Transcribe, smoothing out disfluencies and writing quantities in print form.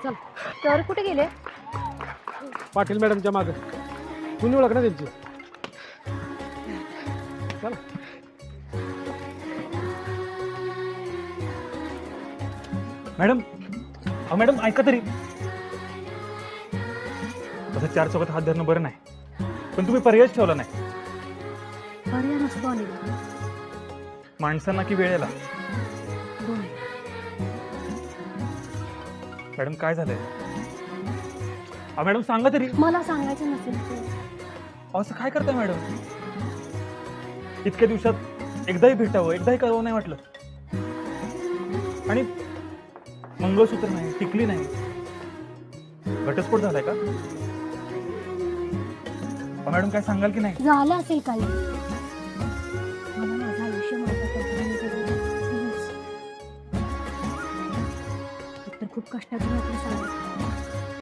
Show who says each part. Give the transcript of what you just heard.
Speaker 1: चल. सर कुठे गेले?
Speaker 2: पाटील मॅडमच्या मागं. तुम्ही ओळख ना त्यांची. चला.
Speaker 3: मॅडम, मॅडम ऐका तरी. तसं 4 चौकात हात धरणं बरं नाही, पण तुम्ही पर्यायच ठेवला नाही.
Speaker 1: पर्याय नसतो अनिल.
Speaker 3: माणसांना की वेळेला.
Speaker 1: दोन्ही.
Speaker 3: मॅडम काय झालंय? मॅडम सांगा तरी.
Speaker 1: मला सांगायचं नसेल तर.
Speaker 3: असं काय करताय मॅडम? इतक्या दिवसात एकदाही भेटावं, एकदाही करावं नाही वाटलं. आणि मंगळसूत्र नाही, टिकली नाही, घटस्फोट झालाय का? मॅडम काय सांगाल की नाही?
Speaker 1: झालं असेल काही. मला माझं आयुष्य माझ्या पद्धतीने जगू दे. तर खूप कष्टातून आपलं सांगितलं.